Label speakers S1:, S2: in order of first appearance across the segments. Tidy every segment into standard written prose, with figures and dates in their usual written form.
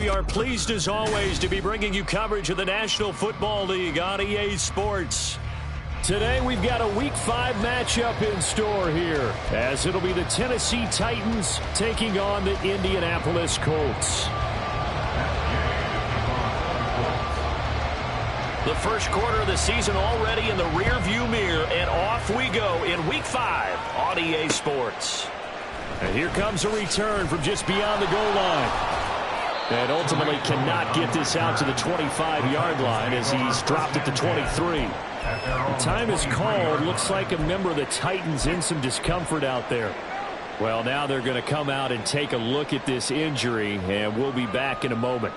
S1: we are pleased as always to be bringing you coverage of the National Football League on EA Sports. Today we've got a Week 5 matchup in store here, as it'll be the Tennessee Titans taking on the Indianapolis Colts. The first quarter of the season already in the rearview mirror, and off we go in Week 5 on EA Sports. And here comes a return from just beyond the goal line. And ultimately cannot get this out to the 25-yard line as he's dropped at the 23. The time is called. Looks like a member of the Titans in some discomfort out there. Well, now they're going to come out and take a look at this injury, and we'll be back in a moment.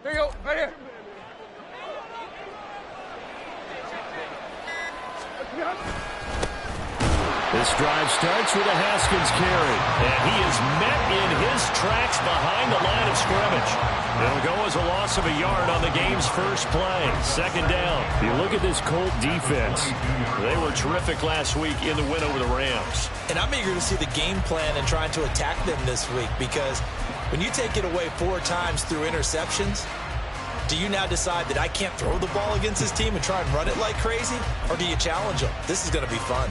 S2: There you go, right here.
S1: This drive starts with a Haskins carry, and he is met in his tracks behind the line of scrimmage. It'll go as a loss of a yard on the game's first play. Second down. You look at this Colt defense. They were terrific last week in the win over the Rams.
S3: And I'm eager to see the game plan and trying to attack them this week, because when you take it away 4 times through interceptions, do you now decide that I can't throw the ball against this team and try and run it like crazy? Or do you challenge them? This is going to be fun.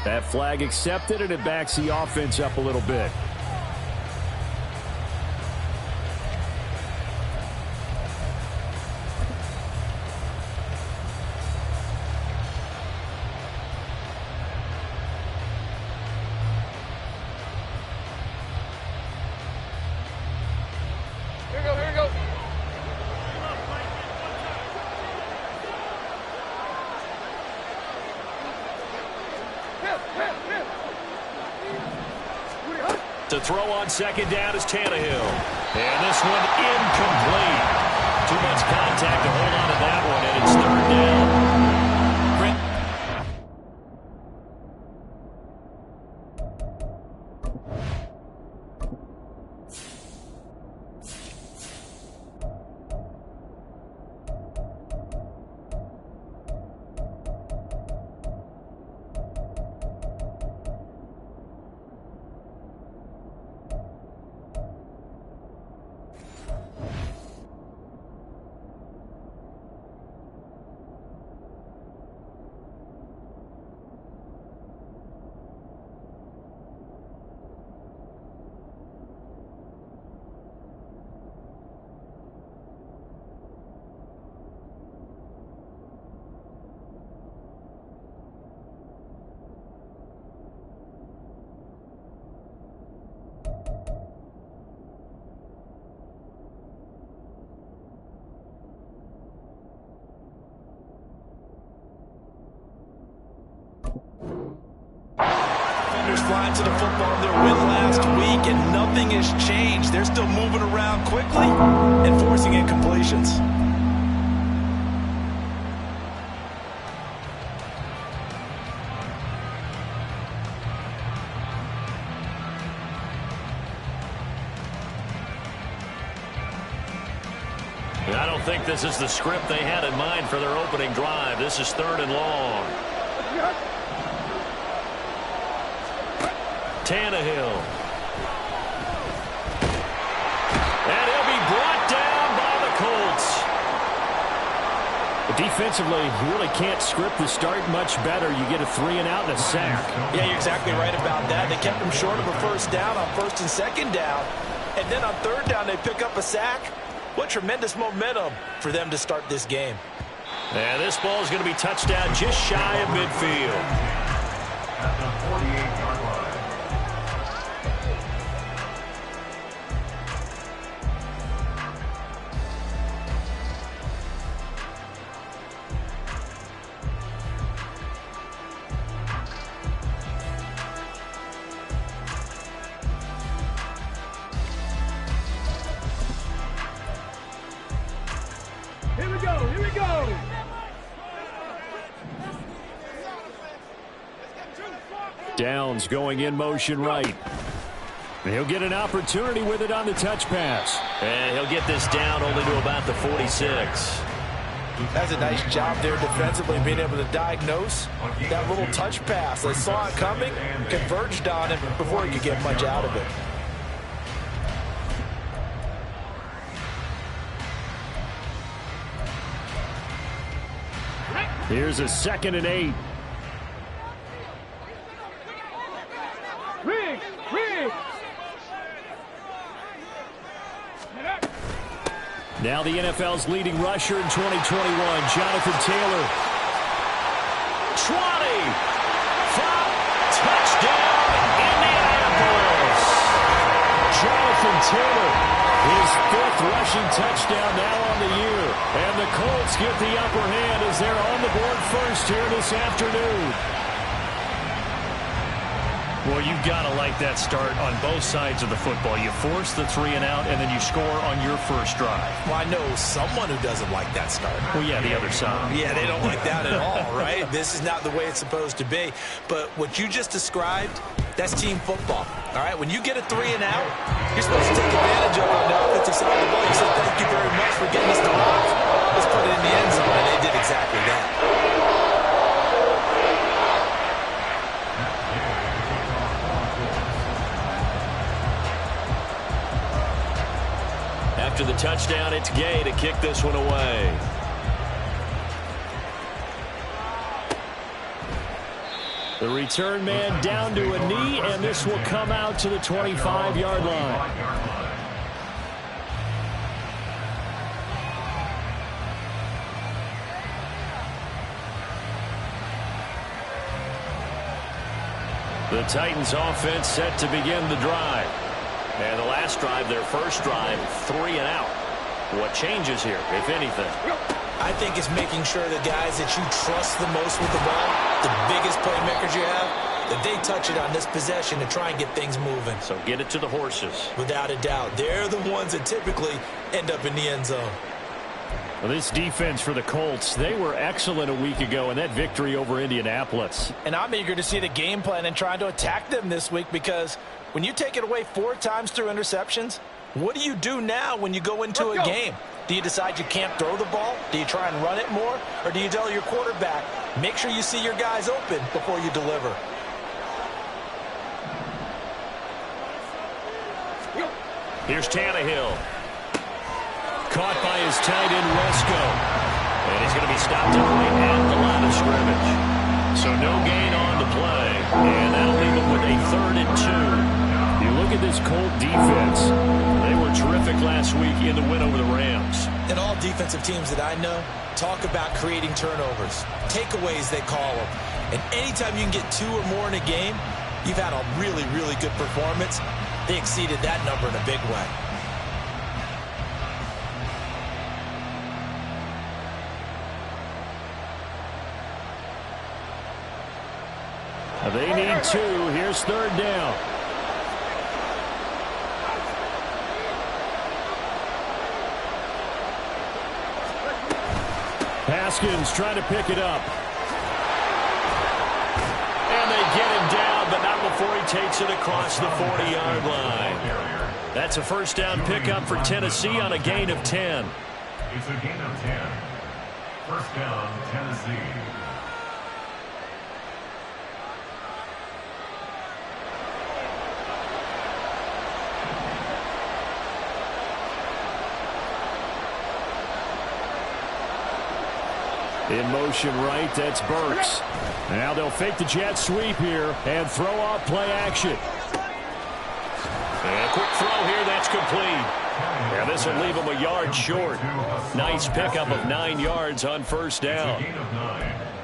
S1: That flag accepted, and it backs the offense up a little bit.
S2: Here we go, here we go.
S1: To throw on second down is Tannehill. And this one incomplete. Too much contact to hold on to that one, and it's third down.
S3: Flying to the football, their win last week, and nothing has changed. They're still moving around quickly and forcing incompletions.
S1: I don't think this is the script they had in mind for their opening drive. This is 3rd and long. Tannehill. And he'll be brought down by the Colts.
S4: But defensively, you really can't script the start much better. You get a 3-and-out and a sack.
S3: Yeah, you're exactly right about that. They kept him short of a first down on 1st and 2nd down. And then on 3rd down, they pick up a sack. What tremendous momentum for them to start this game.
S1: And this ball is going to be touchdown just shy of midfield.
S5: At the 48-yard line.
S2: Here we go. Here we go.
S4: Downs going in motion right. And he'll get an opportunity with it on the touch pass.
S1: And he'll get this down only to about the 46.
S3: That's a nice job there defensively, being able to diagnose that little touch pass. They saw it coming, converged on it before he could get much out of it.
S4: Here's a 2nd and 8.
S2: Rig.
S4: Now the NFL's leading rusher in 2021, Jonathan Taylor.
S1: 20. Touchdown, Indianapolis.
S4: Jonathan Taylor, his 5th rushing touchdown now on the year. And the Colts get the upper hand as they're on the board first here this afternoon.
S1: Well, you've got to like that start on both sides of the football. You force the 3-and-out, and then you score on your first drive.
S3: Well, I know someone who doesn't like that start.
S1: Well, yeah, the other side.
S3: Yeah, they don't like that at all, right? This is not the way it's supposed to be. But what you just described, that's team football, all right? When you get a 3-and-out, you're supposed to take advantage of it on the offensive side of the ball. You say, thank you very much for getting us the ball. Let's put it in the end zone, and they did exactly that.
S1: After the touchdown, it's Gay to kick this one away.
S4: The return man down to a knee, and this will come out to the 25-yard line.
S1: The Titans offense set to begin the drive. And the last drive, their first drive, 3-and-out. What changes here, if anything?
S3: I think it's making sure the guys that you trust the most with the ball, the biggest playmakers you have, that they touch it on this possession to try and get things moving.
S1: So get it to the horses.
S3: Without a doubt. They're the ones that typically end up in the end zone.
S4: Well, this defense for the Colts, they were excellent a week ago in that victory over Indianapolis.
S3: And I'm eager to see the game plan and trying to attack them this week, because when you take it away 4 times through interceptions, what do you do now when you go into a game? Do you decide you can't throw the ball? Do you try and run it more? Or do you tell your quarterback, make sure you see your guys open before you deliver?
S1: Here's Tannehill.
S4: Caught by his tight end, Wesco.
S1: And he's going to be stopped right at the line of scrimmage. So no gain on the play. And that'll leave him with a 3rd and 2.
S4: You look at this Colt defense. They were terrific last week in the win over the Rams.
S3: And all defensive teams that I know talk about creating turnovers. Takeaways, they call them. And anytime you can get 2 or more in a game, you've had a really, really good performance. They exceeded that number in a big way.
S4: They need 2. Here's 3rd down. Haskins trying to pick it up.
S1: And they get him down, but not before he takes it across the 40-yard line. That's a first down pickup for Tennessee on a gain of 10.
S5: It's a gain of 10. First down, Tennessee.
S4: In motion right, that's Burks. Now they'll fake the jet sweep here and throw off play action.
S1: And a quick throw here, that's complete. And this will leave him a yard short. Nice pickup of 9 yards on first down.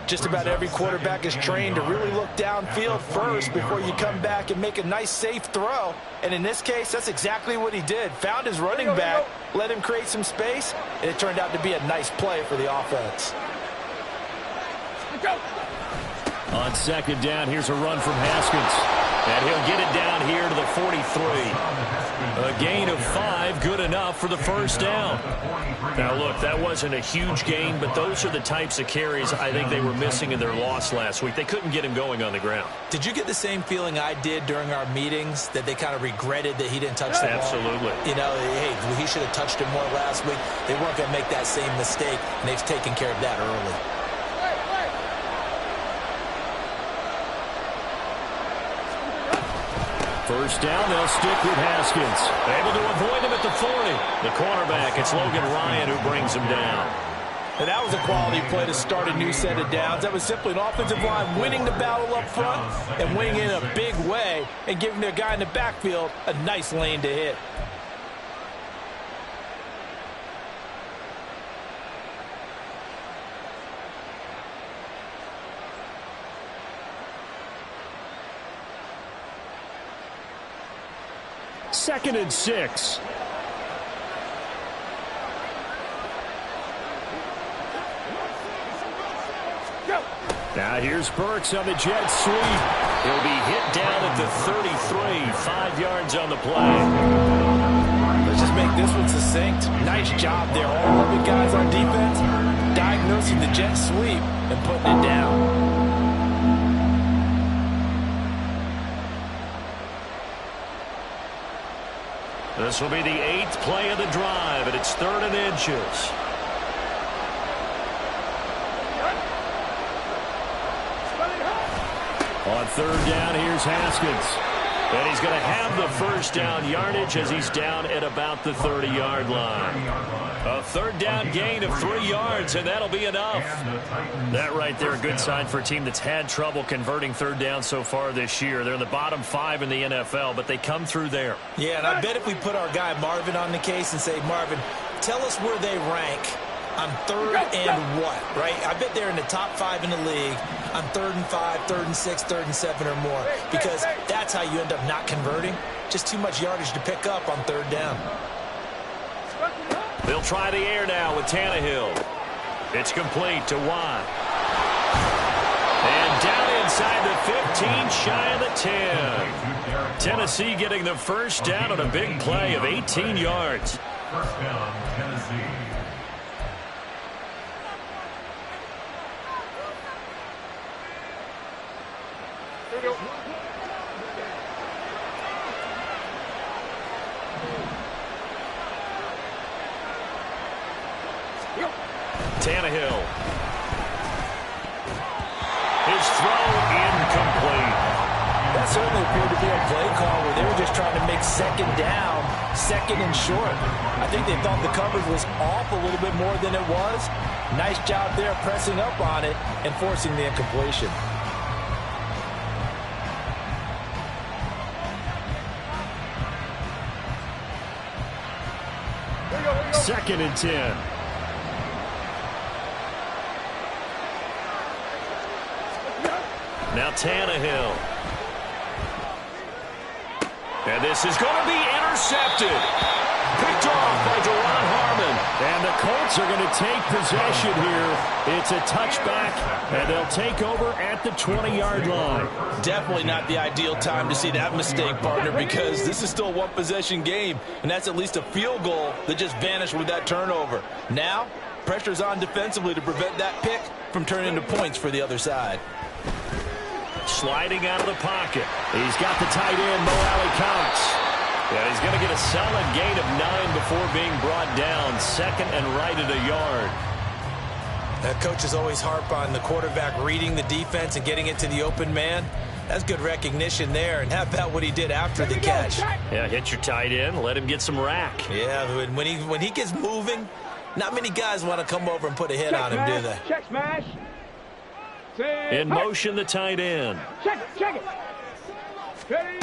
S3: Just about every quarterback is trained to really look downfield first before you come back and make a nice, safe throw. And in this case, that's exactly what he did. Found his running back, let him create some space, and it turned out to be a nice play for the offense.
S4: On second down, here's a run from Haskins.
S1: And he'll get it down here to the 43. A gain of 5, good enough for the first down. Now, look, that wasn't a huge gain, but those are the types of carries I think they were missing in their loss last week. They couldn't get him going on the ground.
S3: Did you get the same feeling I did during our meetings, that they kind of regretted that he didn't touch the ball?
S1: Absolutely.
S3: You know, hey, he should have touched it more last week. They weren't going to make that same mistake, and they've taken care of that early.
S4: First down, they'll stick with Haskins.
S1: Able to avoid him at the 40. The cornerback, it's Logan Ryan who brings him down.
S3: And that was a quality play to start a new set of downs. That was simply an offensive line winning the battle up front and winning in a big way and giving their guy in the backfield a nice lane to hit.
S4: Second and 6. Now here's Burks on the jet sweep.
S1: He'll be hit down at the 33, 5 yards on the play.
S3: Let's just make this one succinct. Nice job there. All of the guys on defense diagnosing the jet sweep and putting it down.
S1: This will be the 8th play of the drive, and it's 3rd and inches.
S4: On third down, here's Haskins.
S1: And he's going to have the first down yardage as he's down at about the 30-yard line. A third down gain of 3 yards, and that'll be enough. That right there, a good sign for a team that's had trouble converting third down so far this year. They're in the bottom 5 in the NFL, but they come through there.
S3: Yeah, and I bet if we put our guy Marvin on the case and say, Marvin, tell us where they rank on third and what, right? I bet they're in the top 5 in the league on 3rd and 5, 3rd and 6, 3rd and 7 or more, because that's how you end up not converting. Just too much yardage to pick up on third down.
S1: They'll try the air now with Tannehill. It's complete to Watt. And down inside the 15, shy of the 10. Tennessee getting the first down on a big play of 18 yards.
S5: First down, Tennessee.
S1: Tannehill. His throw incomplete.
S3: That certainly appeared to be a play call where they were just trying to make second down, second and short. I think they thought the coverage was off a little bit more than it was. Nice job there pressing up on it and forcing the incompletion.
S4: Second and 10.
S1: Now Tannehill. And this is going to be intercepted. Picked off by Duron Harmon.
S4: And the Colts are going to take possession here. It's a touchback, and they'll take over at the 20-yard line.
S3: Definitely not the ideal time to see that mistake, partner, because this is still a one-possession game, and that's at least a field goal that just vanished with that turnover. Now, pressure's on defensively to prevent that pick from turning into points for the other side.
S1: Sliding out of the pocket.
S4: He's got the tight end, Mo Alley Counts.
S1: Yeah, he's going to get a solid gain of 9 before being brought down. Second and right at a yard.
S3: Coaches always harp on the quarterback reading the defense and getting it to the open man. That's good recognition there. And how about what he did after the catch?
S1: Yeah, hit your tight end. Let him get some rack.
S3: Yeah, when he gets moving, not many guys want to come over and put a hit on him, do they?
S2: Check smash.
S1: In motion, the tight end.
S2: Check it. Ready.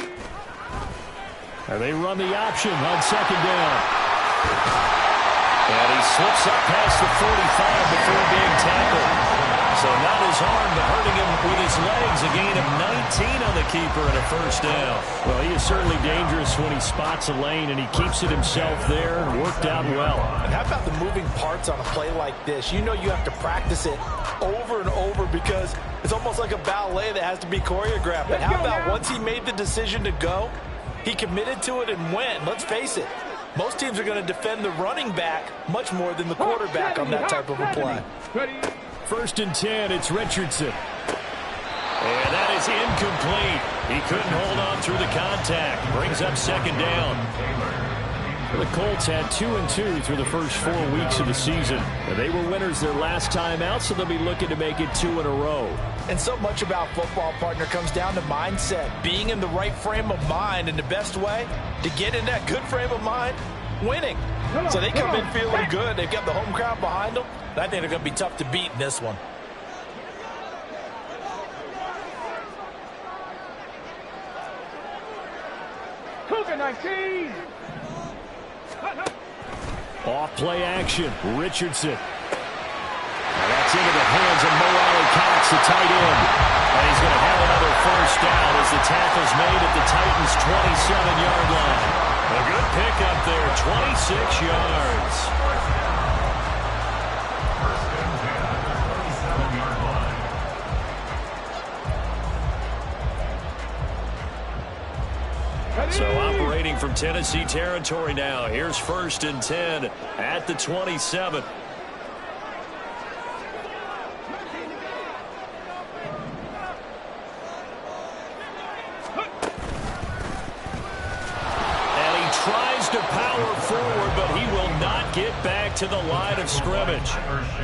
S1: And they run the option on second down. And he slips up past the 45 before being tackled. So not his arm, but hurting him with his legs. A gain of 19 on the keeper and a first down.
S4: Well, he is certainly dangerous when he spots a lane, and he keeps it himself there and worked out well.
S6: And how about the moving parts on a play like this? You know you have to practice it over and over because it's almost like a ballet that has to be choreographed. And how about once he made the decision to go, he committed to it and went. Let's face it, most teams are going to defend the running back much more than the quarterback on that type of a play.
S4: First and 10, it's Richardson.
S1: And that is incomplete. He couldn't hold on through the contact. Brings up second down.
S4: The Colts had 2-2 through the first 4 weeks of the season. They were winners their last time out, so they'll be looking to make it 2 in a row.
S6: And so much about football, partner, comes down to mindset. Being in the right frame of mind, and the best way to get in that good frame of mind, winning. So they come in feeling good. They've got the home crowd behind them. I think they're going to be tough to beat in this one.
S2: Cougar 19.
S4: Off play action, Richardson. And that's into the hands of Mo Cox, the tight end. And he's going to have another first down as the tackle's made at the Titans' 27-yard line.
S1: A good pickup there, 26 yards. So operating from Tennessee territory now. Here's first and 10 at the 27. Tries to power forward, but he will not get back to the line of scrimmage.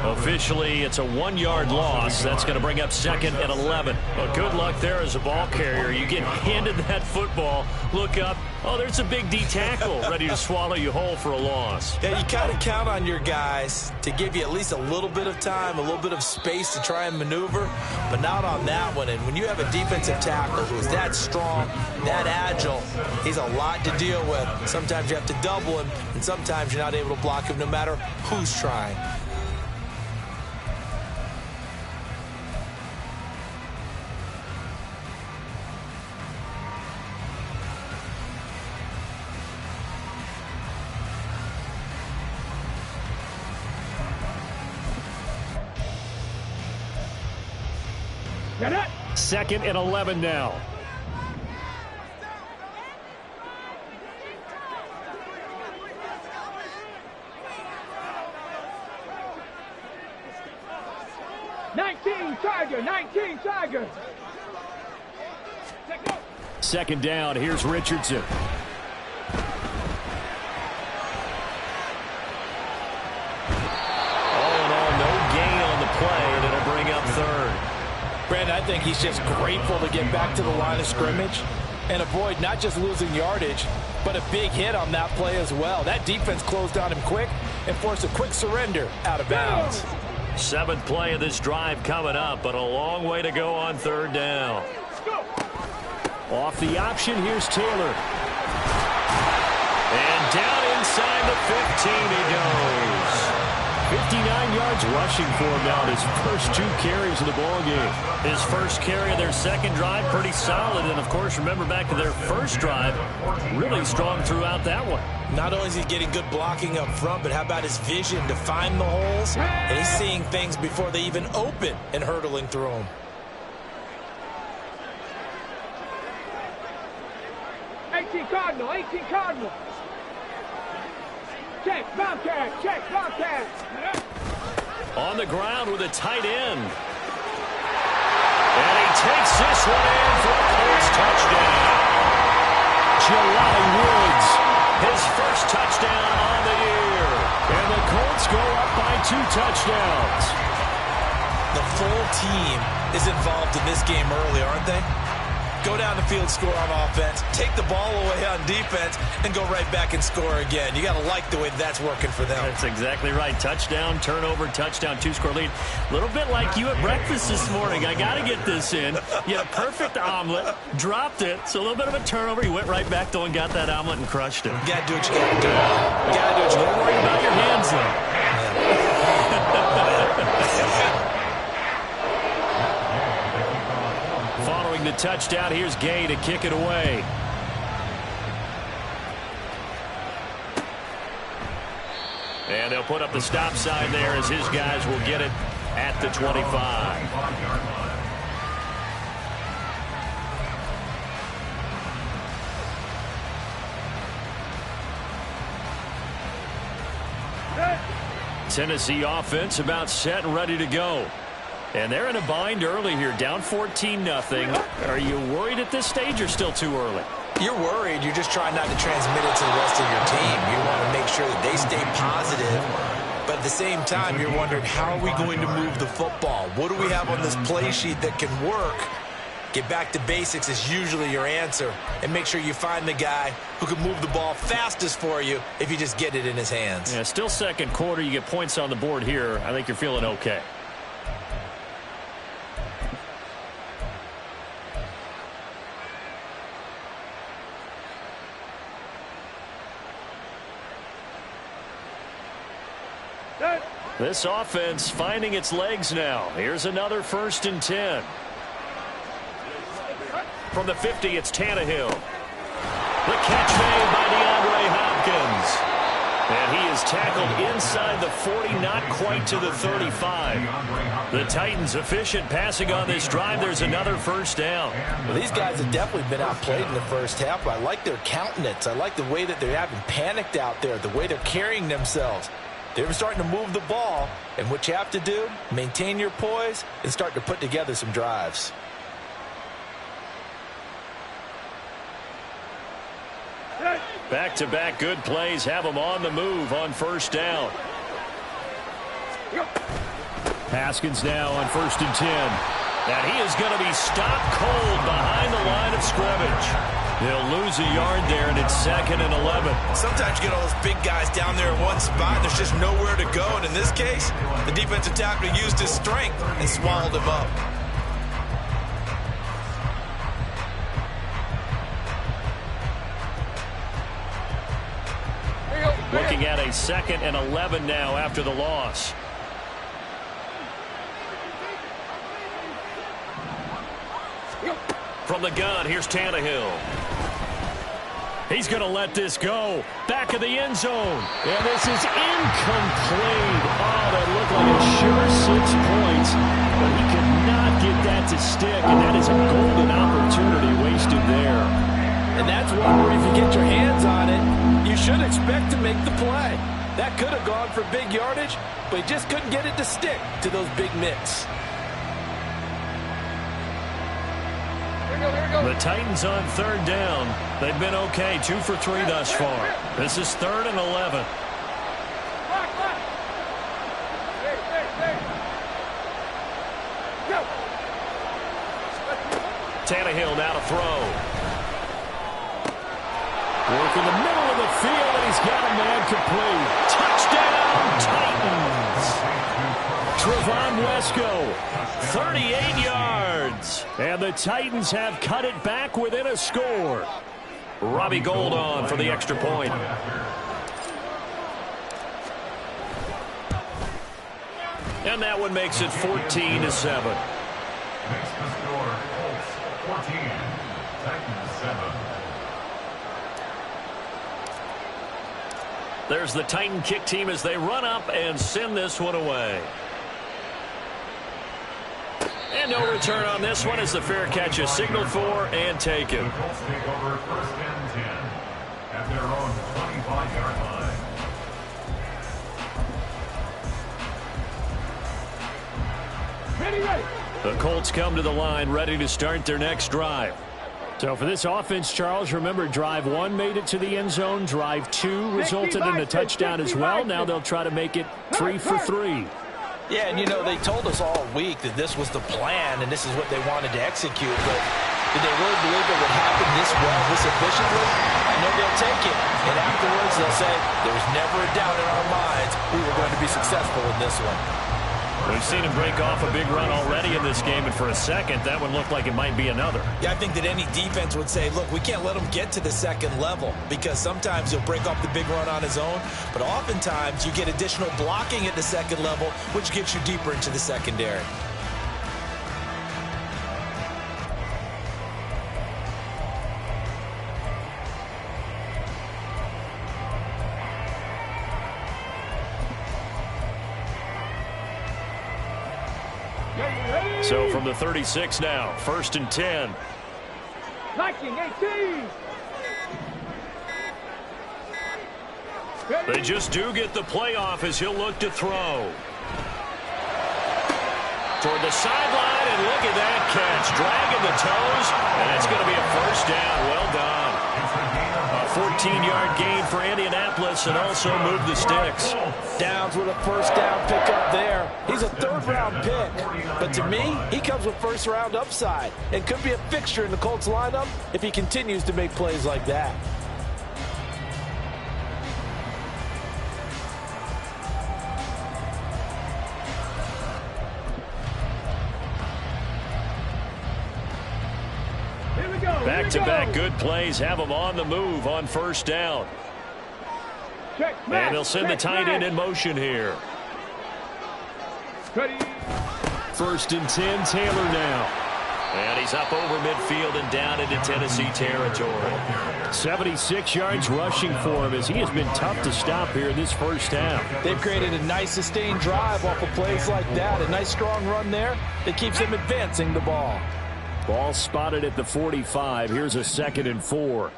S1: Officially, it's a 1-yard loss. That's going to bring up second and 11. Well, good luck there as a ball carrier. You get handed that football, look up, oh, there's a big D tackle ready to swallow you whole for a loss.
S3: Yeah, you kind of count on your guys to give you at least a little bit of time, a little bit of space to try and maneuver, but not on that one. And when you have a defensive tackle who's that strong, that agile, he's a lot to deal with. Sometimes you have to double him, and sometimes you're not able to block him no matter who's trying.
S4: Second and 11 now.
S2: Tiger.
S4: Second down, here's Richardson.
S1: All in all, no gain on the play, and it'll bring up third.
S6: Brandon, I think he's just grateful to get back to the line of scrimmage and avoid not just losing yardage, but a big hit on that play as well. That defense closed on him quick and forced a quick surrender out of bounds.
S1: 7th play of this drive coming up, but a long way to go on third down.
S4: Off the option, here's Taylor.
S1: And down inside the 15 he goes.
S4: 59 yards rushing for him now in his first 2 carries of the ballgame.
S1: His first carry of their second drive, pretty solid. And, of course, remember back to their first drive, really strong throughout that one.
S3: Not only is he getting good blocking up front, but how about his vision to find the holes? And he's seeing things before they even open and hurtling through them.
S2: $18 Cardinal. Check, Bobcat.
S1: On the ground with a tight end. And he takes this one in for a Colts touchdown.
S4: Jelani Woods 2 touchdowns.
S3: The full team is involved in this game early, aren't they? Go down the field, score on offense, take the ball away on defense, and go right back and score again. You got to like the way that's working for them.
S4: That's exactly right. Touchdown, turnover, touchdown, 2-score lead. A little bit like you at breakfast this morning. I got to get this in. You had a perfect omelet, dropped it, so a little bit of a turnover. You went right back, though, and got that omelet and crushed it.
S3: You got to do what you got to do. You got to do what you got to do.
S4: Don't worry about your hands, though. Following the touchdown, here's Gay to kick it away. And they'll put up the stop sign there as his guys will get it at the 25. Tennessee offense about set and ready to go. And they're in a bind early here, down 14-0. Are you worried at this stage or still too early?
S3: You're worried. You're just trying not to transmit it to the rest of your team. You want to make sure that they stay positive. But at the same time, you're wondering, how are we going to move the football? What do we have on this play sheet that can work? Get back to basics is usually your answer. And make sure you find the guy who can move the ball fastest for you if you just get it in his hands.
S4: Yeah, still second quarter. You get points on the board here. I think you're feeling okay. This offense finding its legs now. Here's another 1st and 10. From the 50, it's Tannehill. The catch made by DeAndre Hopkins. And he is tackled inside the 40, not quite to the 35. The Titans efficient passing on this drive. There's another 1st down.
S3: Well, these guys have definitely been outplayed in the first half, but I like their countenance. I like the way that they're having panicked out there, the way they're carrying themselves. They're starting to move the ball, and what you have to do, maintain your poise and start to put together some drives.
S4: Back-to-back good plays have them on the move on 1st down. Haskins now on 1st and 10. And he is going to be stopped cold behind the line of scrimmage. They'll lose a yard there, and it's 2nd and 11.
S3: Sometimes you get all those big guys down there in one spot, and there's just nowhere to go. And in this case, the defensive tackle used his strength and swallowed him up.
S4: Looking at a 2nd and 11 now after the loss. From the gun, here's Tannehill. He's going to let this go. Back of the end zone. And this is incomplete. Oh, that looked like a sure 6 points. But he could not get that to stick. And that is a golden opportunity wasted there.
S6: And that's one where if you get your hands on it, you should expect to make the play. That could have gone for big yardage, but he just couldn't get it to stick to those big mitts.
S4: The Titans on 3rd down. They've been okay, 2 for 3 thus far. This is 3rd and 11. Tannehill now to throw. Work in the middle of the field, and he's got a man complete. Touchdown, Titans. Trevon Wesco, 38 yards. And the Titans have cut it back within a score. Robbie Gould on for the extra point. And that one makes it 14-7.
S5: Makes the score Colts 14, Titans 7.
S4: There's the Titan kick team as they run up and send this one away. And no return on this one as the fair catch is signaled for and taken.
S5: The Colts take over 1st and 10 at their own 25-yard line.
S2: Ready.
S4: The Colts come to the line ready to start their next drive. So for this offense, Charles, remember, drive 1 made it to the end zone. Drive 2 resulted in a touchdown as well. Now they'll try to make it 3 for 3.
S6: Yeah, and you know, they told us all week that this was the plan and this is what they wanted to execute. But did they really believe it would happen this well, this efficiently? I know they'll take it. And afterwards, they'll say, there was never a doubt in our minds we were going to be successful in this one.
S4: We've seen him break off a big run already in this game, and for a second, that one looked like it might be another.
S3: Yeah, I think that any defense would say, look, we can't let him get to the second level because sometimes he'll break off the big run on his own, but oftentimes you get additional blocking at the second level, which gets you deeper into the secondary.
S4: So from the 36 now, 1st and 10.
S2: 19-18.
S4: They just do get the playoff as he'll look to throw. Toward the sideline, and look at that catch. Dragging the toes, and it's going to be a first down. Well done. A 14-yard gain for Indianapolis and also move the sticks.
S6: Downs with a first down pickup there. He's a third-round pick. But to me, he comes with first-round upside and could be a fixture in the Colts lineup if he continues to make plays like that.
S4: Back-to-back good plays have them on the move on first down. And they'll send the tight end in motion here. 1st and 10, Taylor now. And he's up over midfield and down into Tennessee territory. 76 yards rushing for him as he has been tough to stop here in this first half.
S6: They've created a nice sustained drive off of plays like that. A nice strong run there that keeps them advancing the ball.
S4: Ball spotted at the 45. Here's a 2nd and 4.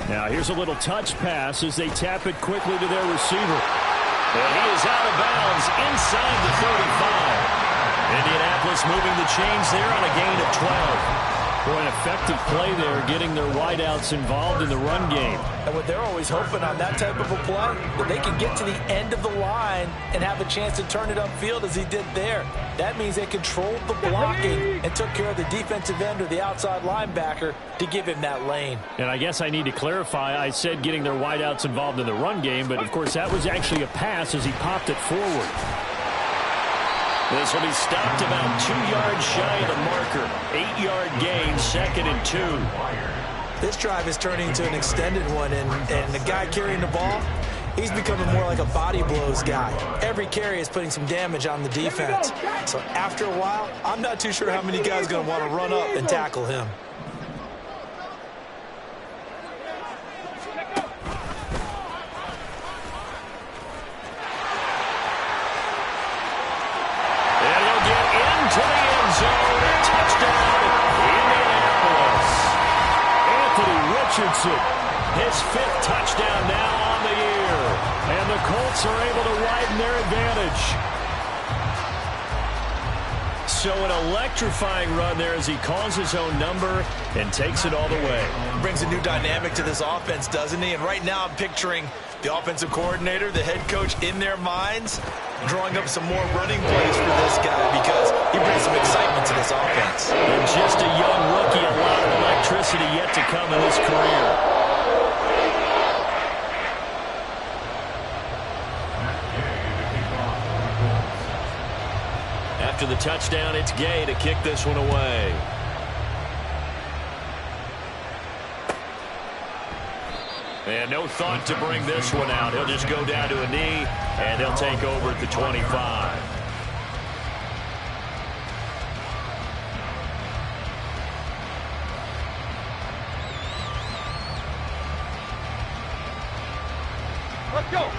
S4: Now here's a little touch pass as they tap it quickly to their receiver. And he is out of bounds inside the 35. Indianapolis moving the chains there on a gain of 12. Boy, an effective play there, getting their wideouts involved in the run game.
S6: And what they're always hoping on that type of a play, that they can get to the end of the line and have a chance to turn it upfield as he did there. That means they controlled the blocking and took care of the defensive end or the outside linebacker to give him that lane.
S4: And I guess I need to clarify, I said getting their wideouts involved in the run game, but of course that was actually a pass as he popped it forward. This will be stopped about 2 yards shy of the marker. 8-yard gain, 2nd and 2.
S3: This drive is turning into an extended one, and the guy carrying the ball, he's becoming more like a body blows guy. Every carry is putting some damage on the defense. So after a while, I'm not too sure how many guys are going to want to run up and tackle him.
S4: To the end zone, touchdown, Indianapolis. Anthony Richardson, his 5th touchdown now on the year. And the Colts are able to widen their advantage. So an electrifying run there as he calls his own number and takes it all the way.
S3: Brings a new dynamic to this offense, doesn't he? And right now I'm picturing the offensive coordinator, the head coach in their minds, drawing up some more running plays for this guy because he brings some excitement to this offense.
S4: And just a young rookie, a lot of electricity yet to come in his career. After the touchdown, it's Gay to kick this one away. And no thought to bring this one out. He'll just go down to a knee, and he'll take over at the 25.
S2: Let's go.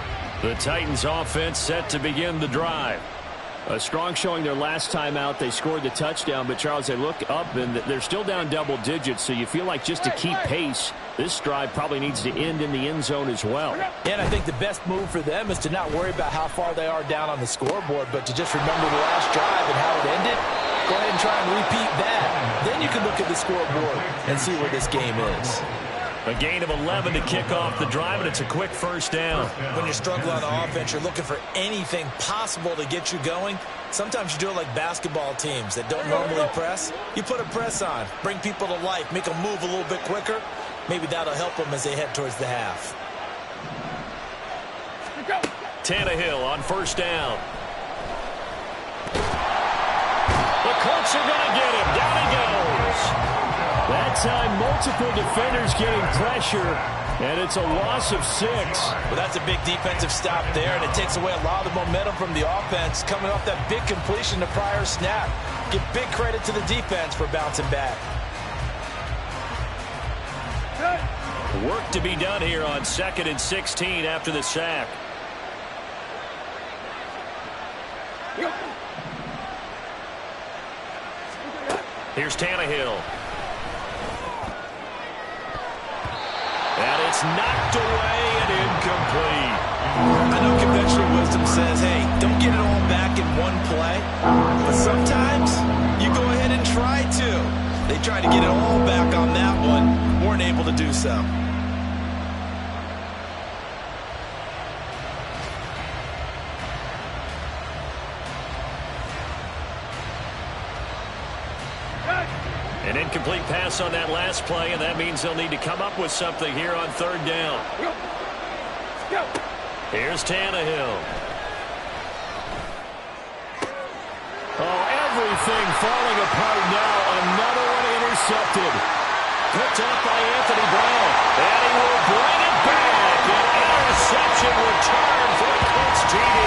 S4: The Titans offense set to begin the drive. A strong showing their last time out. They scored the touchdown, but, Charles, they look up, and they're still down double digits, so you feel like just to keep pace, this drive probably needs to end in the end zone as well.
S3: And I think the best move for them is to not worry about how far they are down on the scoreboard, but to just remember the last drive and how it ended. Go ahead and try and repeat that. Then you can look at the scoreboard and see where this game is.
S1: A gain of 11 to kick off the drive, and it's a quick first down.
S3: When you're struggling on offense, you're looking for anything possible to get you going. Sometimes you do it like basketball teams that don't normally press. You put a press on, bring people to life, make them move a little bit quicker. Maybe that'll help them as they head towards the half.
S1: Tannehill on first down. The Colts are going to get him. Down he goes.
S4: That time, multiple defenders getting pressure, and it's a loss of 6.
S3: Well, that's a big defensive stop there, and it takes away a lot of the momentum from the offense coming off that big completion the prior snap. Give big credit to the defense for bouncing back.
S1: Work to be done here on 2nd and 16 after the sack. Here's Tannehill. And it's knocked away and incomplete.
S3: I know conventional wisdom says, hey, don't get it all back in one play. But sometimes you go ahead and try to. They tried to get it all back on that one. Weren't able to do so.
S1: An incomplete pass on that last play, and that means they'll need to come up with something here on 3rd down. Here's Tannehill.
S4: Oh, everything falling apart now. Another one intercepted.
S1: Picked up by Anthony Brown. And he will bring it back. An interception return for the Colts TD.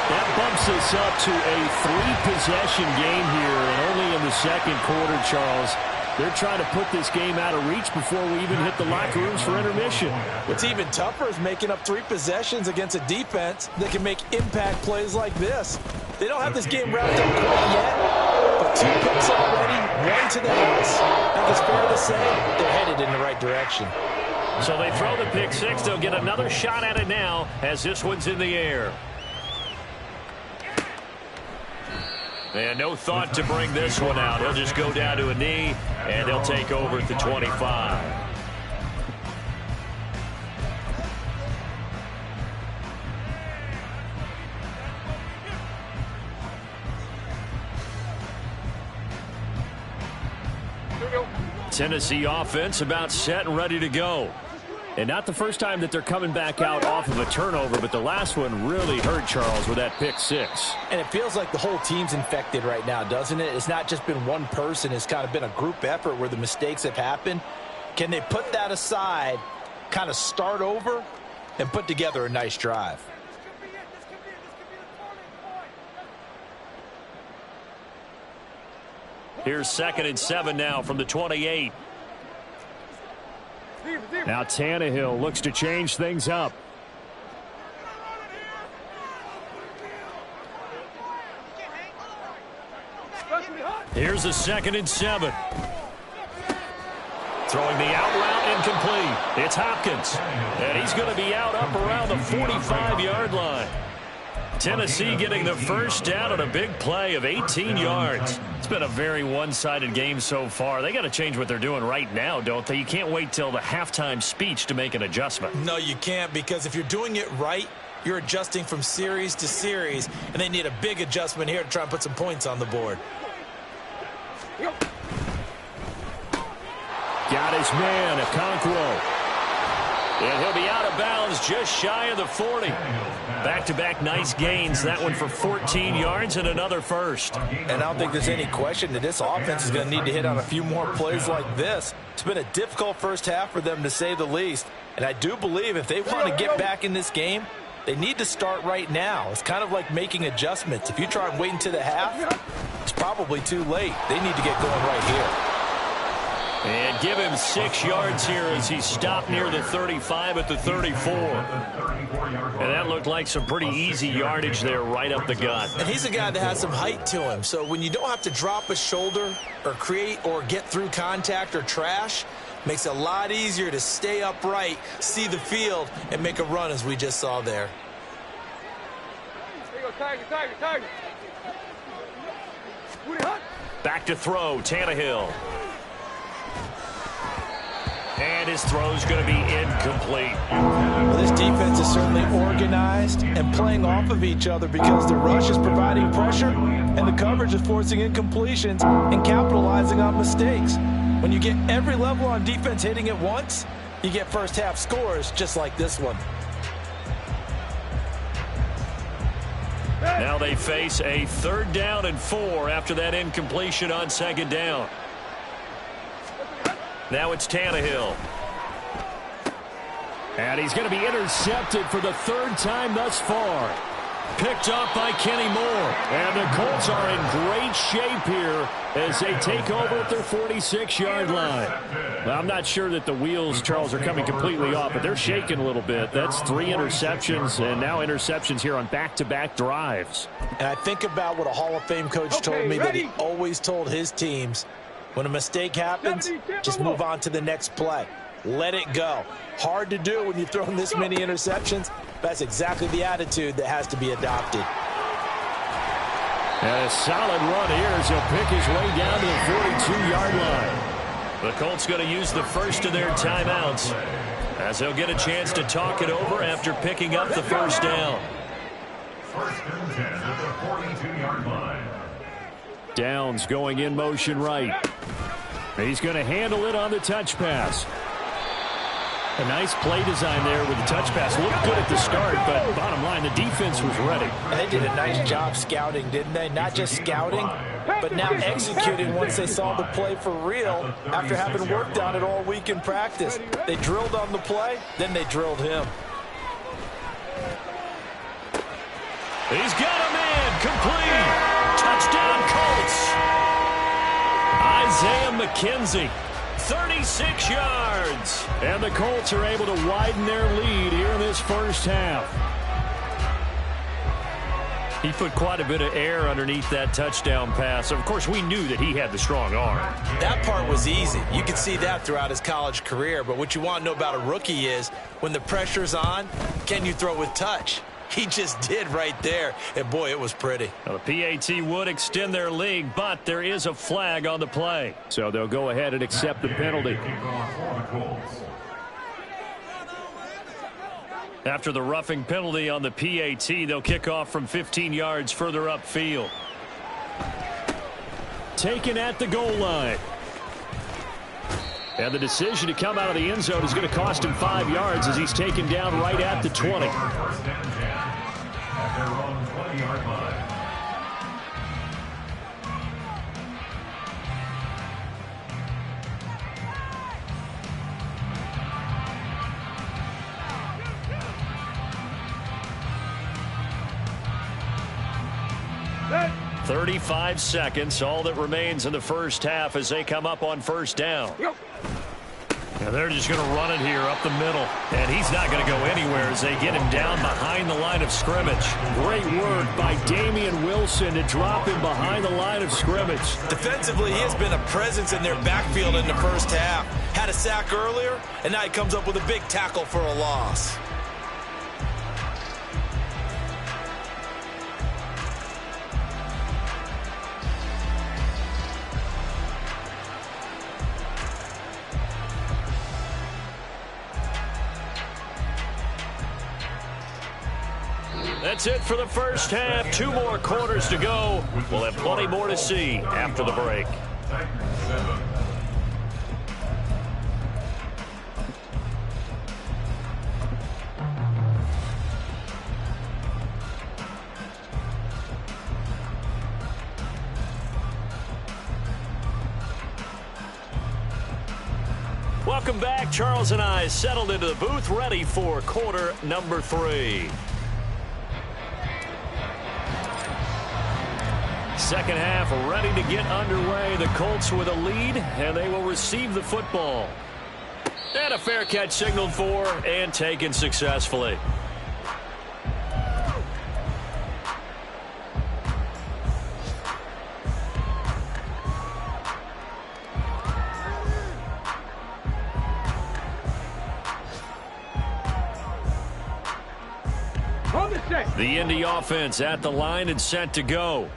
S4: That bumps us up to a 3-possession game here, and only in the 2nd quarter, Charles. They're trying to put this game out of reach before we even hit the locker rooms for intermission.
S3: What's even tougher is making up 3 possessions against a defense that can make impact plays like this. They don't have this game wrapped up quite yet, but 2 picks already, 1 to the house. I think it's fair to say they're headed in the right direction.
S1: So they throw the pick 6. They'll get another shot at it now as this one's in the air. And no thought to bring this one out. He'll just go down to a knee, and they'll take over at the 25. Tennessee offense about set and ready to go. And not the first time that they're coming back out off of a turnover, but the last one really hurt Charles with that pick 6.
S3: And it feels like the whole team's infected right now, doesn't it? It's not just been one person. It's kind of been a group effort where the mistakes have happened. Can they put that aside, kind of start over, and put together a nice drive?
S1: Here's 2nd and 7 now from the 28.
S4: Now Tannehill looks to change things up.
S1: Here's a 2nd and 7. Throwing the out route incomplete. It's Hopkins. And he's going to be out up around the 45-yard line. Tennessee getting the first down on a big play of 18 yards. It's been a very one-sided game so far. They got to change what they're doing right now, don't they? You can't wait till the halftime speech to make an adjustment.
S3: No, you can't, because if you're doing it right, you're adjusting from series to series, and they need a big adjustment here to try and put some points on the board.
S4: Got his man, Okonkwo.
S1: And he'll be out of bounds just shy of the 40. Back-to-back nice gains. That one for 14 yards and another first.
S3: And I don't think there's any question that this offense is going to need to hit on a few more plays like this. It's been a difficult first half for them, to say the least. And I do believe if they want to get back in this game, they need to start right now. It's kind of like making adjustments. If you try and wait until the half, it's probably too late. They need to get going right here.
S1: And give him 6 yards here as he stopped near the 35 at the 34. And that looked like some pretty easy yardage there right up the gut.
S3: And he's a guy that has some height to him. So when you don't have to drop a shoulder or create or get through contact or trash, makes it a lot easier to stay upright, see the field, and make a run as we just saw there.
S2: Here you go, Tiger, Tiger, Tiger. Woody Hunt.
S1: Back to throw, Tannehill. And his throw's going to be incomplete.
S6: Well, this defense is certainly organized and playing off of each other because the rush is providing pressure and the coverage is forcing incompletions and capitalizing on mistakes. When you get every level on defense hitting at once, you get first half scores just like this one.
S1: Now they face a 3rd down and 4 after that incompletion on 2nd down. Now it's Tannehill.
S4: And he's going to be intercepted for the 3rd time thus far. Picked up by Kenny Moore. And the Colts are in great shape here as they take over at their 46-yard line. Well, I'm not sure that the wheels, Charles, are coming completely off, but they're shaking a little bit. That's 3 interceptions, and now interceptions here on back-to-back drives.
S6: And I think about what a Hall of Fame coach told me that he always told his teams, when a mistake happens, just move on to the next play. Let it go. Hard to do when you've thrown this many interceptions. That's exactly the attitude that has to be adopted.
S4: And a solid run here as he'll pick his way down to the 42-yard line.
S1: The Colts going to use the first of their timeouts as they'll get a chance to talk it over after picking up the 1st down.
S5: 1st and 10 at the 42-yard line.
S4: Downs going in motion right. He's going to handle it on the touch pass. A nice play design there with the touch pass. Looked good at the start, but bottom line, the defense was ready.
S6: And they did a nice job scouting, didn't they? Not just scouting, but now executing once they saw the play for real after having worked on it all week in practice. They drilled on the play, then they drilled him.
S1: He's got a man complete. Touchdown Colts. Isaiah McKenzie, 36 yards.
S4: And the Colts are able to widen their lead here in this 1st half.
S1: He put quite a bit of air underneath that touchdown pass. Of course, we knew that he had the strong arm.
S3: That part was easy. You could see that throughout his college career. But what you want to know about a rookie is when the pressure's on, can you throw with touch? He just did right there. And, boy, it was pretty.
S1: Now, the PAT would extend their lead, but there is a flag on the play.
S4: So they'll go ahead and accept the penalty.
S1: After the roughing penalty on the PAT, they'll kick off from 15 yards further upfield.
S4: Taken at the goal line. And the decision to come out of the end zone is going to cost him 5 yards as he's taken down right at the 20.
S5: 1st and 10 at their own 20-yard line.
S2: Set.
S1: 35 seconds, all that remains in the 1st half as they come up on 1st down.
S2: Yo.
S1: And they're just going to run it here up the middle. And he's not going to go anywhere as they get him down behind the line of scrimmage.
S4: Great work by Damian Wilson to drop him behind the line of scrimmage.
S3: Defensively, he has been a presence in their backfield in the 1st half. Had a sack earlier, and now he comes up with a big tackle for a loss.
S1: That's it for the 1st half. 2 more quarters to go. We'll have plenty more to see after the break. Welcome back. Charles and I settled into the booth, ready for quarter number 3.
S4: second half ready to get underway. The Colts with a lead, and they will receive the football. And a fair catch signaled for and taken successfully. The Indy offense at the line and set to go.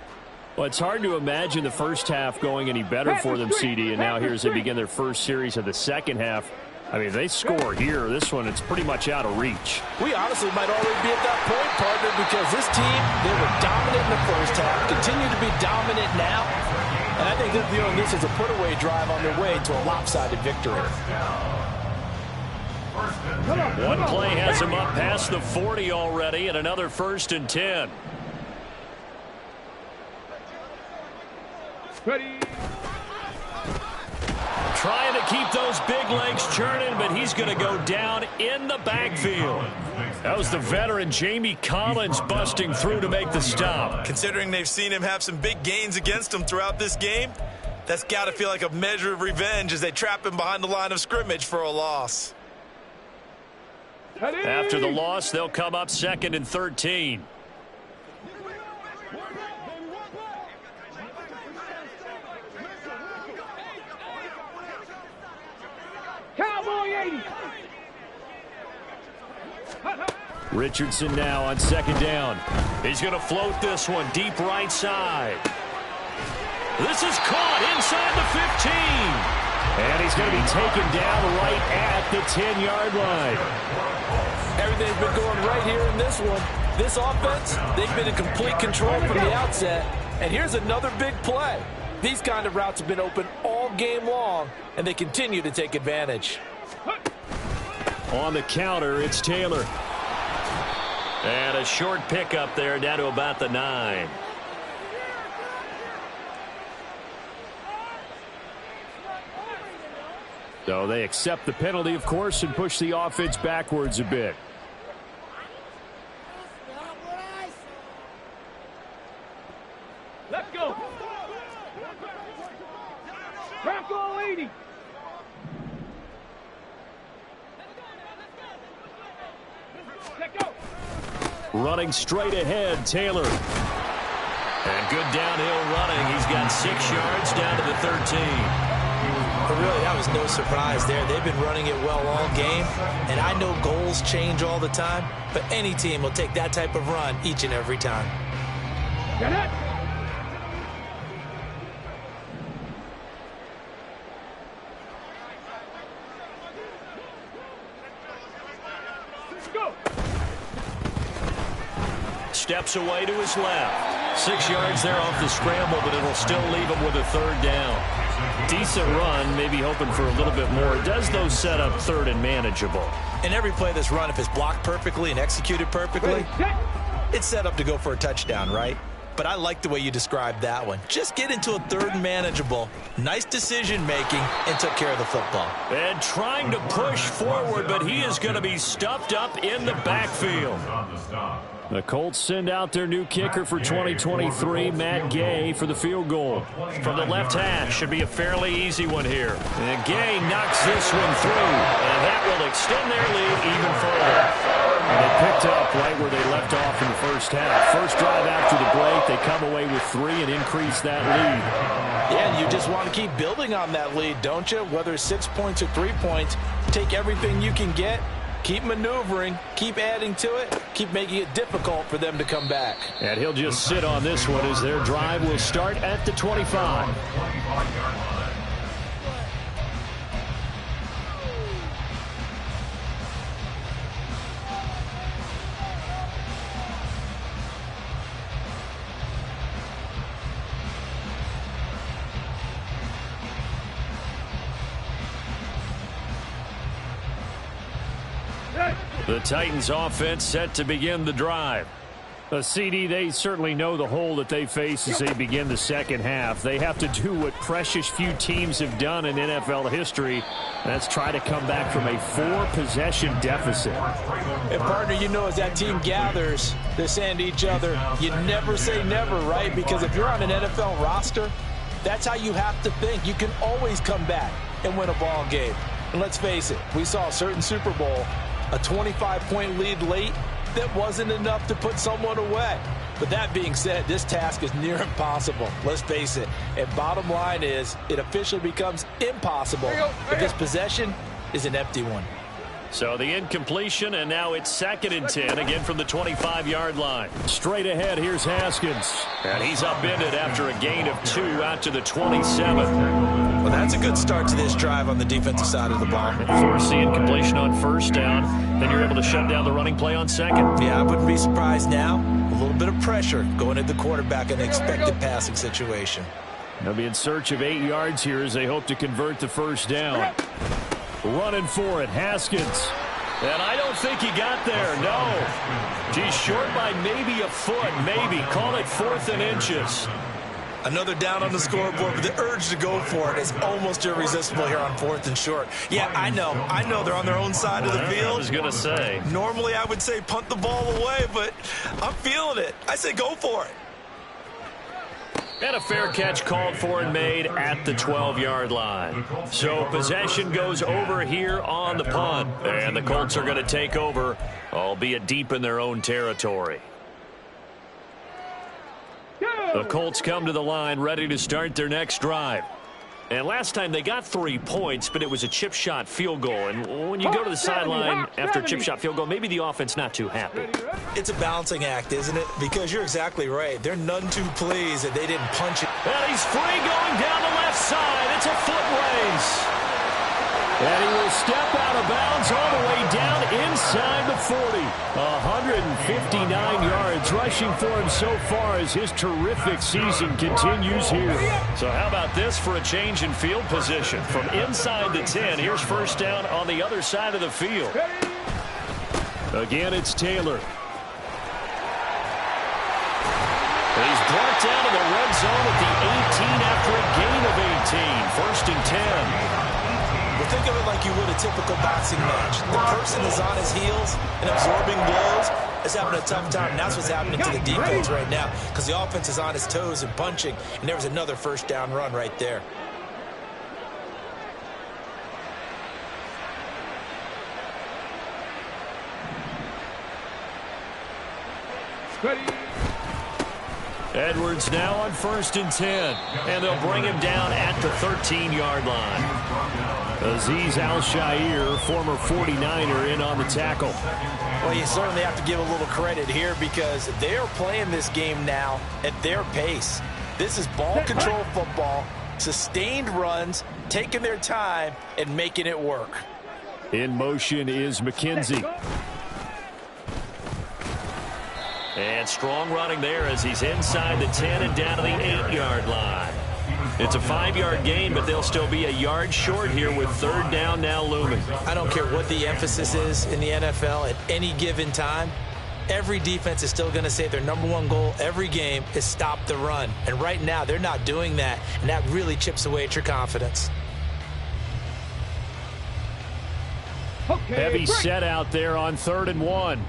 S4: Well, it's hard to imagine the first half going any better for them, CD, and now here as they begin their first series of the second half. I mean, if they score here, this one, it's pretty much out of reach.
S6: We honestly might already be at that point, partner, because this team, they were dominant in the first half, continue to be dominant now, and I think they're viewing this as a put-away drive on their way to a lopsided victory.
S4: One play has him up past the 40 already, and another 1st and 10.
S2: Ready.
S4: Trying to keep those big legs churning, but he's going to go down in the backfield. That was the veteran Jamie Collins busting through to make the stop.
S3: Considering they've seen him have some big gains against him throughout this game, that's got to feel like a measure of revenge as they trap him behind the line of scrimmage for a loss.
S4: After the loss, they'll come up 2nd and 13.
S2: Cowboy 80.
S4: Richardson now on 2nd down. He's going to float this one deep right side. This is caught inside the 15. And he's going to be taken down right at the 10-yard line.
S6: Everything's been going right here in this one. This offense, they've been in complete control from the outset. And here's another big play. These kind of routes have been open all game long, and they continue to take advantage.
S4: On the counter, it's Taylor. And a short pickup there down to about the 9. So they accept the penalty, of course, and push the offense backwards a bit.
S2: Let's go. Bronco 80. Let go.
S4: Running straight ahead, Taylor. And good downhill running. He's got 6 yards down to the 13.
S3: But really, that was no surprise there. They've been running it well all game, and I know goals change all the time, but any team will take that type of run each and every time.
S2: Get it. Go.
S4: Steps away to his left. 6 yards there off the scramble, but it'll still leave him with a 3rd down. Decent run, maybe hoping for a little bit more. It does, though, set up 3rd and manageable.
S3: And every play that's run, if it's blocked perfectly and executed perfectly, it's set up to go for a touchdown, right? But I like the way you described that one. Just get into a 3rd and manageable. Nice decision-making and took care of the football.
S4: And trying to push forward, but he is going to be stuffed up in the backfield. The Colts send out their new kicker for 2023, Matt Gay, for the field goal. From the left hash, should be a fairly easy one here. And Gay knocks this one through, and that will extend their lead even further. And they picked up right where they left off in the first half. First drive after the break, they come away with 3 and increase that lead.
S6: Yeah, and you just want to keep building on that lead, don't you? Whether it's 6 points or 3 points, take everything you can get. Keep maneuvering, keep adding to it, keep making it difficult for them to come back.
S4: And he'll just sit on this one as their drive will start at the 25. The Titans offense set to begin the drive. CD, they certainly know the hole that they face as they begin the second half. They have to do what precious few teams have done in NFL history. That's try to come back from a 4-possession deficit.
S6: And, partner, you know, as that team gathers, they're saying to each other, you never say never, right? Because if you're on an NFL roster, that's how you have to think. You can always come back and win a ball game. And let's face it, we saw a certain Super Bowl, a 25-point lead late, that wasn't enough to put someone away. But that being said, this task is near impossible. Let's face it. And bottom line is, it officially becomes impossible if this possession is an empty one.
S4: So the incompletion, and now it's 2nd and 10, again from the 25-yard line. Straight ahead, here's Haskins. And he's upended after a gain of 2 out to the 27.
S3: Well, that's a good start to this drive on the defensive side of the ball.
S4: Force the incompletion on 1st down, then you're able to shut down the running play on 2nd.
S3: Yeah, I wouldn't be surprised now. A little bit of pressure going at the quarterback in an expected passing situation.
S4: They'll be in search of 8 yards here as they hope to convert the 1st down. Running for it, Haskins. And I don't think he got there, no. He's short by maybe a foot, maybe. Call it 4th and inches.
S3: Another down on the scoreboard, but the urge to go for it is almost irresistible here on 4th and short. Yeah, I know they're on their own side of the field.
S4: I was going to say.
S3: Normally I would say punt the ball away, but I'm feeling it. I say go for it.
S4: And a fair catch called for and made at the 12-yard line. So possession goes over here on the punt. And the Colts are going to take over, albeit deep in their own territory. The Colts come to the line ready to start their next drive. And last time they got 3 points, but it was a chip shot field goal. And when you go to the sideline after a chip shot field goal, maybe the offense not too happy.
S3: It's a balancing act, isn't it? Because you're exactly right. They're none too pleased that they didn't punch it.
S4: And he's free going down the left side. It's a foot race. And he will step out of bounds all the way down inside the 40. 159 yards rushing for him so far as his terrific season continues here. So how about this for a change in field position? From inside the 10, here's 1st down on the other side of the field. Again, it's Taylor. And he's brought down to the red zone at the 18 after a gain of 18. 1st and 10.
S3: Well, think of it like you would a typical boxing match. The person is on his heels and absorbing blows is having a tough time. And that's what's happening to the defense right now because the offense is on his toes and punching. And there was another 1st down run right there.
S4: Edwards now on 1st and 10. And they'll bring him down at the 13-yard line. Azeez Al-Shaair, former 49er, in on the tackle.
S6: Well, you certainly have to give a little credit here because they are playing this game now at their pace. This is ball control football, sustained runs, taking their time, and making it work.
S4: In motion is McKenzie. And strong running there as he's inside the 10 and down to the 8-yard line. It's a 5-yard gain, but they'll still be a yard short here with 3rd down now looming.
S3: I don't care what the emphasis is in the NFL at any given time. Every defense is still going to say their #1 goal every game is stop the run. And right now, they're not doing that, and that really chips away at your confidence.
S4: Heavy set out there on 3rd and 1.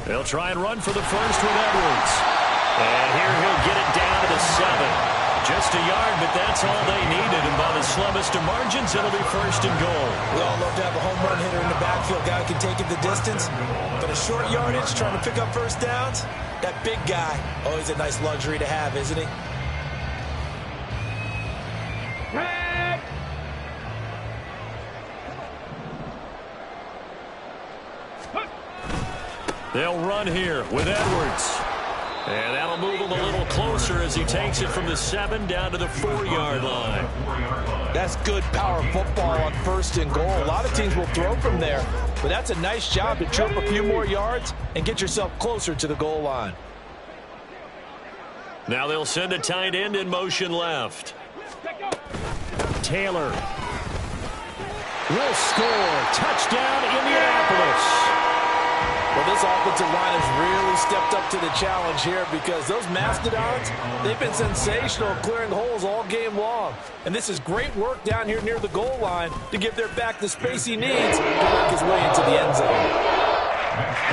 S4: They'll try and run for the 1st with Edwards. And here he'll get it down to the 7. Just a yard, but that's all they needed. And by the slimmest of margins, it'll be 1st and goal.
S3: We all love to have a home run hitter in the backfield, guy who can take it the distance. But a short yardage, trying to pick up 1st downs, that big guy, always a nice luxury to have, isn't he?
S4: They'll run here with Edwards. And that'll move him a little closer as he takes it from the 7 down to the 4-yard line.
S6: That's good power football on 1st and goal. A lot of teams will throw from there, but that's a nice job to trip a few more yards and get yourself closer to the goal line.
S4: Now they'll send a tight end in motion left. Taylor.
S1: will score. Touchdown, Indianapolis.
S6: Well, this offensive line has really stepped up to the challenge here because those Mastodons, they've been sensational clearing holes all game long. And this is great work down here near the goal line to give their back the space he needs to work his way into the end zone.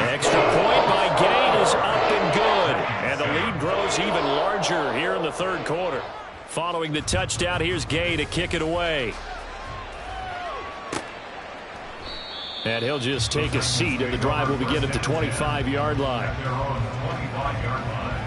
S1: Extra point by Gay is up and good. And the lead grows even larger here in the third quarter. Following the touchdown, here's Gay to kick it away. And he'll just take a seat, and the drive will begin at the 25-yard line.
S5: At their own 25-yard line.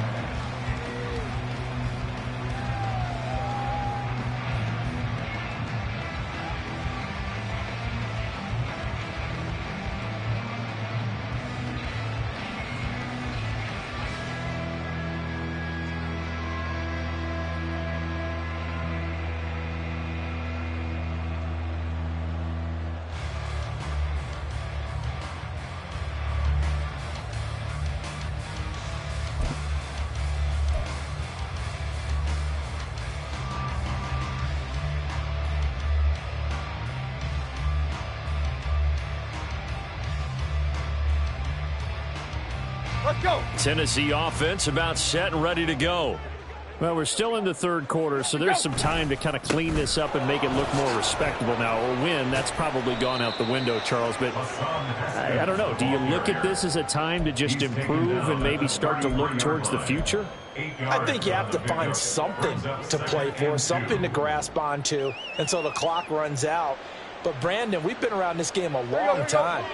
S2: Let's go.
S1: Tennessee offense about set and ready to go. Well, we're still in the third quarter, so there's some time to kind of clean this up and make it look more respectable now. Or win, that's probably gone out the window, Charles. But I don't know. Do you look at this as a time to just improve and maybe start to look towards the future?
S6: I think you have to find something to play for, something to grasp onto until the clock runs out. But, Brandon, we've been around this game a long time.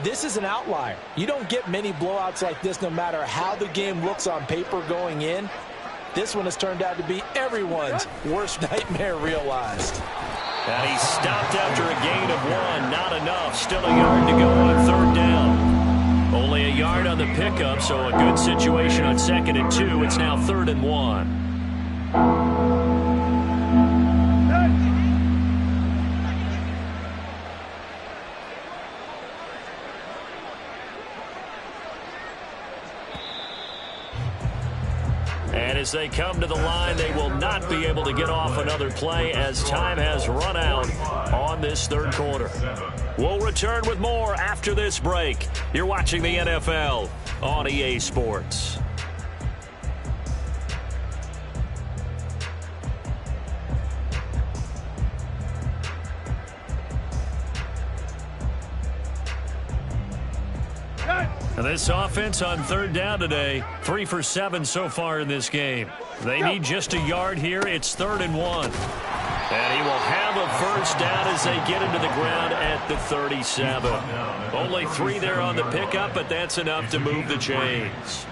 S6: This is an outlier. You don't get many blowouts like this no matter how the game looks on paper going in. This one has turned out to be everyone's worst nightmare realized.
S1: And he stopped after a gain of 1. Not enough. Still a yard to go on third down. Only a yard on the pickup, so a good situation on 2nd and 2. It's now 3rd and 1. And as they come to the line, they will not be able to get off another play as time has run out on this third quarter. We'll return with more after this break. You're watching the NFL on EA Sports. And this offense on third down today, 3 for 7 so far in this game. They need just a yard here. It's 3rd and 1. And he will have a first down as they get into the ground at the 37. Only 3 there on the pickup, but that's enough to move the chains.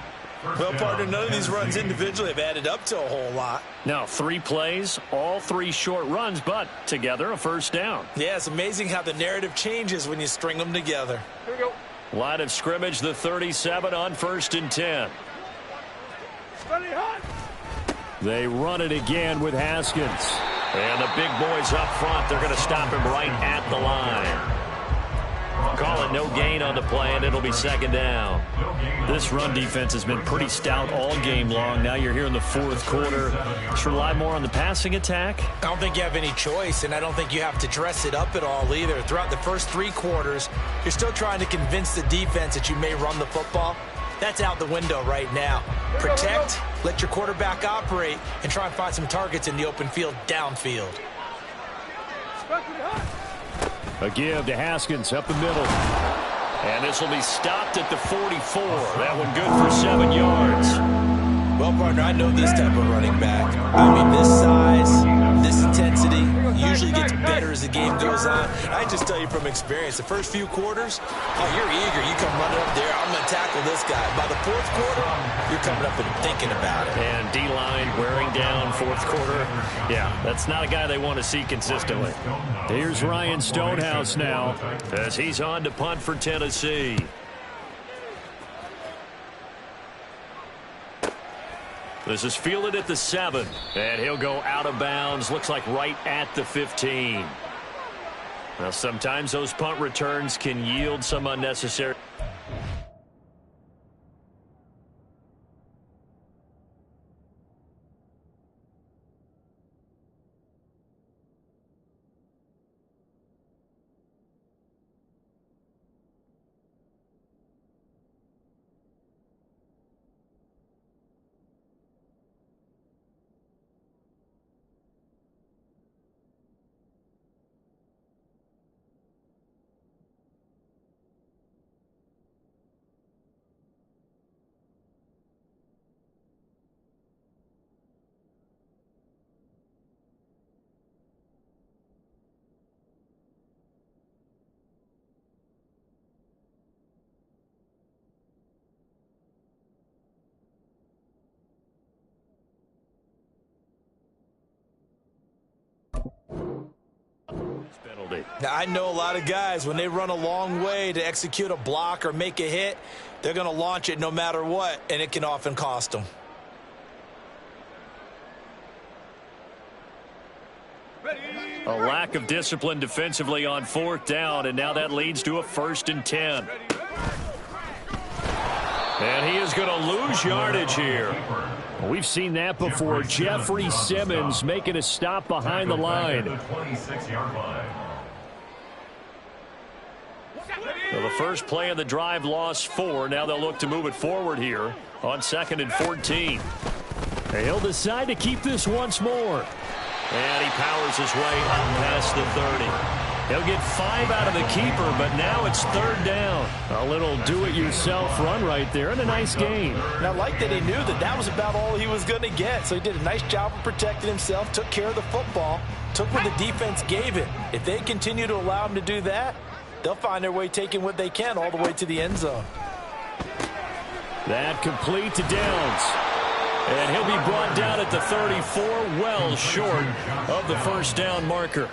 S6: Well, partner, none of these runs individually have added up to a whole lot.
S1: Now, 3 plays, all 3 short runs, but together a first down.
S6: Yeah, it's amazing how the narrative changes when you string them together.
S2: Here we go.
S1: Line of scrimmage, the 37 on 1st and 10.
S2: Ready, hot.
S1: They run it again with Haskins. And the big boys up front, they're going to stop him right at the line. Call it no gain on the play, and it'll be 2nd down. This run defense has been pretty stout all game long. Now you're here in the 4th quarter. Just rely more on the passing attack.
S6: I don't think you have any choice, and I don't think you have to dress it up at all either. Throughout the first 3 quarters, you're still trying to convince the defense that you may run the football. That's out the window right now. Protect, let your quarterback operate, and try and find some targets in the open field downfield.
S1: A give to Haskins up the middle. And this will be stopped at the 44. That one good for 7 yards.
S6: Well, partner, I know this type of running back. I mean, this size, this intensity usually gets better as the game goes on. I just tell you from experience, the first few quarters, oh, you're eager. You come running up there, I'm going to tackle this guy. By the 4th quarter, you're coming up and thinking about it.
S1: And D-line wearing down 4th quarter. Yeah, that's not a guy they want to see consistently. Here's Ryan Stonehouse now as he's on to punt for Tennessee. This is fielded at the 7, and he'll go out of bounds. Looks like right at the 15. Now, sometimes those punt returns can yield some unnecessary. penalty.
S3: Now, I know a lot of guys, when they run a long way to execute a block or make a hit, they're going to launch it no matter what, and it can often cost them.
S1: A lack of discipline defensively on 4th down, and now that leads to a 1st and 10. And he is going to lose yardage here.
S4: We've seen that before. Jeffrey Simmons making a stop behind the line.
S1: Well, the first play of the drive lost 4. Now they'll look to move it forward here on 2nd and 14.
S4: He'll decide to keep this once more.
S1: And he powers his way up past the 30. He'll get 5 out of the keeper, but now it's 3rd down.
S4: A little do-it-yourself run right there, and a nice gain.
S6: And I like that he knew that that was about all he was going to get. So he did a nice job of protecting himself, took care of the football, took what the defense gave him. If they continue to allow him to do that, they'll find their way taking what they can all the way to the end zone.
S4: That complete to Downs.
S1: And he'll be brought down at the 34, well short of the 1st down marker.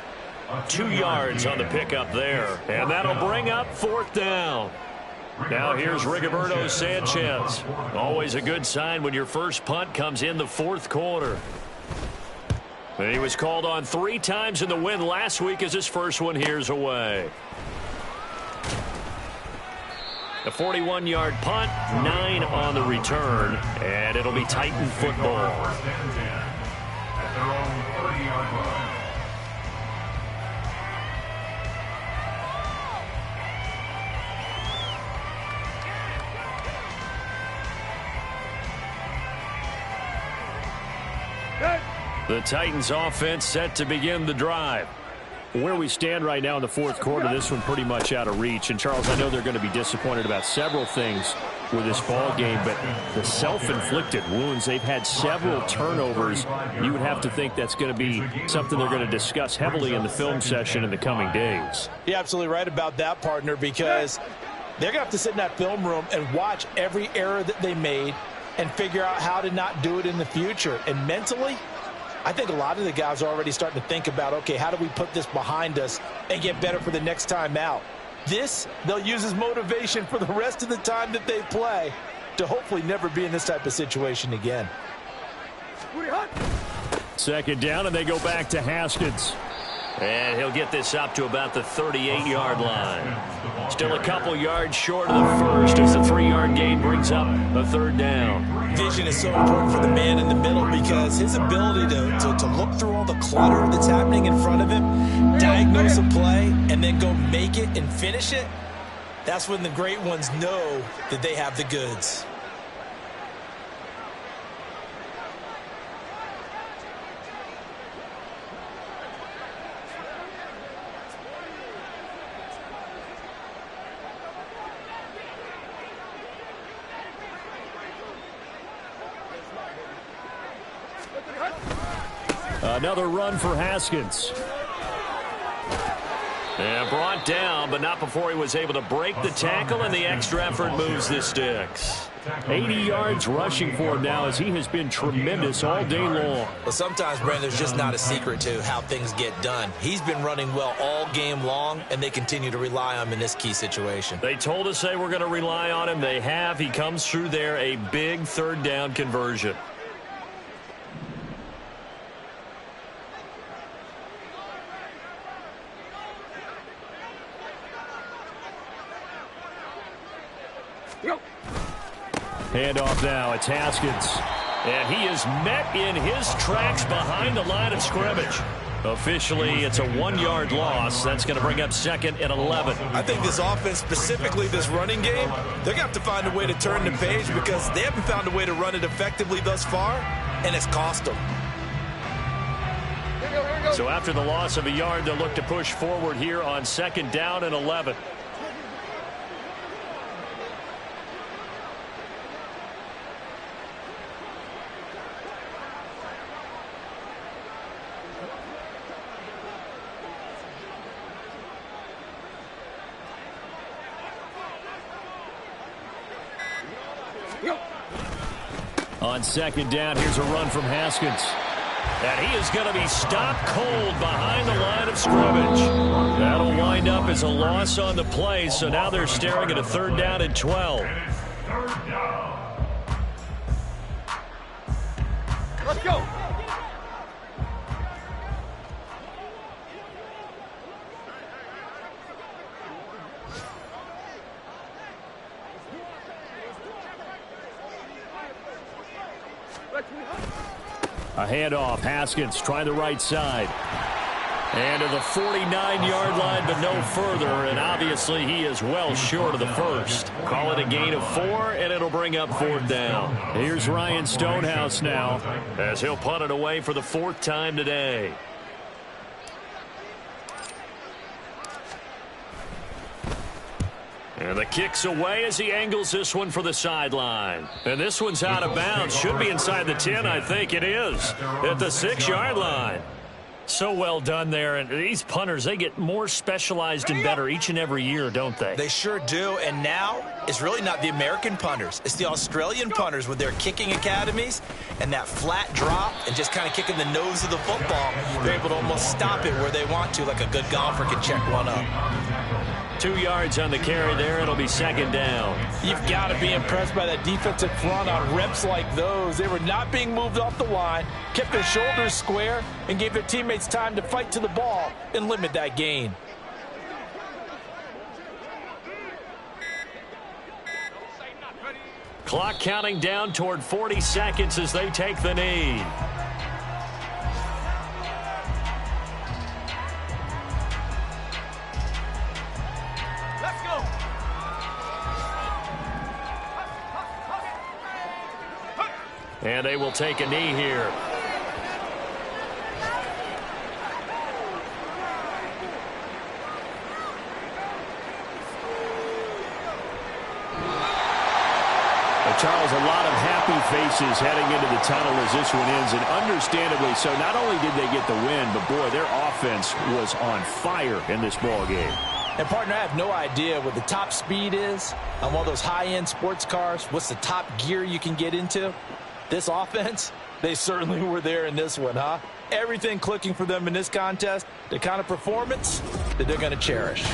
S1: 2 yards on the pickup there. And that'll bring up 4th down. Now here's Rigoberto Sanchez. Always a good sign when your first punt comes in the 4th quarter. He was called on 3 times in the win last week as his first one here's away. A 41-yard punt, 9 on the return, and it'll be Titan football.
S5: At their own 30-yard line.
S1: The Titans offense set to begin the drive.
S4: Where we stand right now in the 4th quarter, this one pretty much out of reach. And, Charles, I know they're going to be disappointed about several things with this ball game, but the self-inflicted wounds, they've had several turnovers. You would have to think that's going to be something they're going to discuss heavily in the film session in the coming days.
S6: You're absolutely right about that, partner, because they're going to have to sit in that film room and watch every error that they made and figure out how to not do it in the future. And mentally, I think a lot of the guys are already starting to think about, okay, how do we put this behind us and get better for the next time out? This, they'll use as motivation for the rest of the time that they play to hopefully never be in this type of situation again.
S4: 2nd down, and they go back to Haskins.
S1: And he'll get this up to about the 38-yard line. Still a couple yards short of the first as the 3-yard gain brings up a 3rd down.
S3: Vision is so important for the man in the middle because his ability to look through all the clutter that's happening in front of him, diagnose a play, and then go make it and finish it, that's when the great ones know that they have the goods.
S4: Another run for Haskins.
S1: And brought down, but not before he was able to break the tackle, and the extra effort moves the sticks.
S4: 80 yards rushing for him now as he has been tremendous all day long.
S3: Well, sometimes, Brandon, there's just not a secret to how things get done. He's been running well all game long, and they continue to rely on him in this key situation.
S1: They told us they were going to rely on him. They have. He comes through there, a big 3rd down conversion.
S4: Handoff now, it's Haskins.
S1: And he is met in his tracks behind the line of scrimmage. Officially, it's a 1-yard loss. That's going to bring up 2nd and 11.
S3: I think this offense, specifically this running game, they're going to have to find a way to turn the page because they haven't found a way to run it effectively thus far, and it's cost them.
S1: So after the loss of a yard, they'll look to push forward here on 2nd down and 11.
S4: On 2nd down, here's a run from Haskins.
S1: And he is going to be stopped cold behind the line of scrimmage. That'll wind up as a loss on the play, so now they're staring at a 3rd down and 12.
S2: Let's go.
S1: A handoff. Haskins trying the right side. And to the 49-yard line, but no further. And obviously he is well short of the first. Call it a gain of 4, and it'll bring up 4th down. Here's Ryan Stonehouse now, as he'll punt it away for the 4th time today. And the kick's away as he angles this one for the sideline. And this one's out of bounds. Should be inside the 10, I think it is. At the 6-yard line. So well done there. And these punters, they get more specialized and better each and every year, don't they?
S3: They sure do. And now it's really not the American punters. It's the Australian punters with their kicking academies and that flat drop and just kind of kicking the nose of the football. They're able to almost stop it where they want to, like a good golfer can check one up.
S1: 2 yards on the carry there. It'll be 2nd down.
S6: You've got to be impressed by that defensive front on reps like those. They were not being moved off the line, kept their shoulders square, and gave their teammates time to fight to the ball and limit that gain.
S1: Clock counting down toward 40 seconds as they take the knee. And they will take a knee here. Charles, a lot of happy faces heading into the tunnel as this one ends, and understandably so. Not only did they get the win, but boy, their offense was on fire in this ball game.
S6: And, partner, I have no idea what the top speed is on one of those high-end sports cars. What's the top gear you can get into? This offense, they certainly were there in this one, huh? Everything clicking for them in this contest, the kind of performance that they're going to cherish.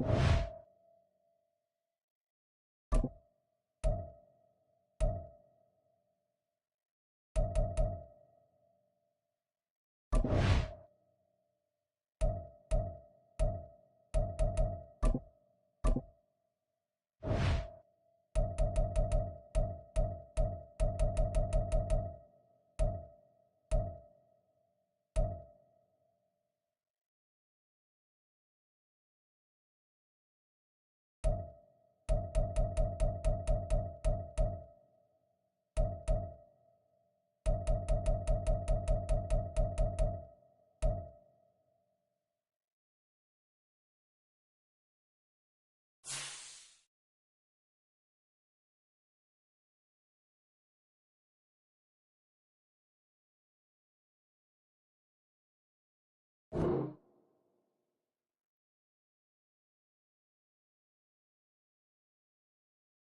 S1: go.